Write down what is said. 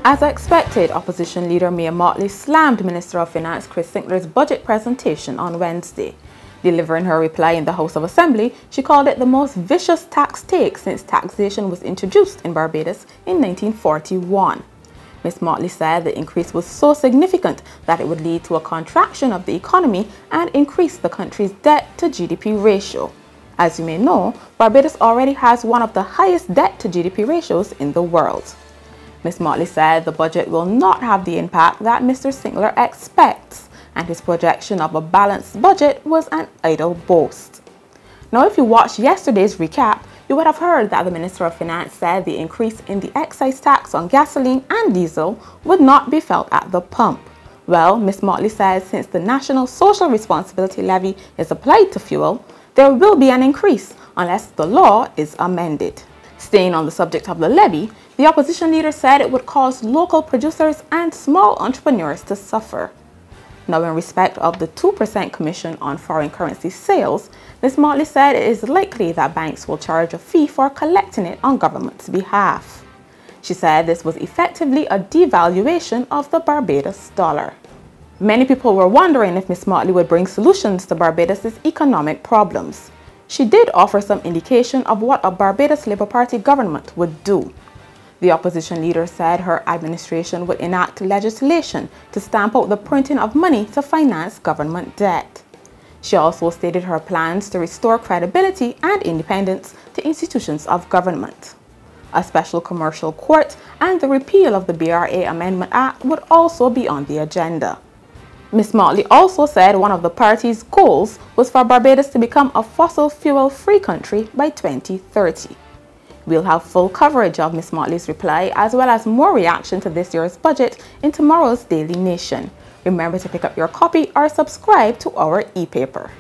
As expected, Opposition Leader Mia Mottley slammed Minister of Finance Chris Sinclair's budget presentation on Wednesday. Delivering her reply in the House of Assembly, she called it the most vicious tax take since taxation was introduced in Barbados in 1941. Ms. Mottley said the increase was so significant that it would lead to a contraction of the economy and increase the country's debt to GDP ratio. As you may know, Barbados already has one of the highest debt to GDP ratios in the world. Ms. Mottley said the budget will not have the impact that Mr. Sinclair expects, and his projection of a balanced budget was an idle boast. Now, if you watched yesterday's recap, you would have heard that the Minister of Finance said the increase in the excise tax on gasoline and diesel would not be felt at the pump. Well, Ms. Mottley says since the National Social Responsibility Levy is applied to fuel, there will be an increase unless the law is amended. Staying on the subject of the levy, the opposition leader said it would cause local producers and small entrepreneurs to suffer. Now, in respect of the 2% commission on foreign currency sales, Ms. Mottley said it is likely that banks will charge a fee for collecting it on government's behalf. She said this was effectively a devaluation of the Barbados dollar. Many people were wondering if Ms. Mottley would bring solutions to Barbados' economic problems. She did offer some indication of what a Barbados Labour Party government would do. The opposition leader said her administration would enact legislation to stamp out the printing of money to finance government debt. She also stated her plans to restore credibility and independence to institutions of government. A special commercial court and the repeal of the BRA Amendment Act would also be on the agenda. Ms. Mottley also said one of the party's goals was for Barbados to become a fossil fuel-free country by 2030. We'll have full coverage of Ms. Mottley's reply as well as more reaction to this year's budget in tomorrow's Daily Nation. Remember to pick up your copy or subscribe to our e-paper.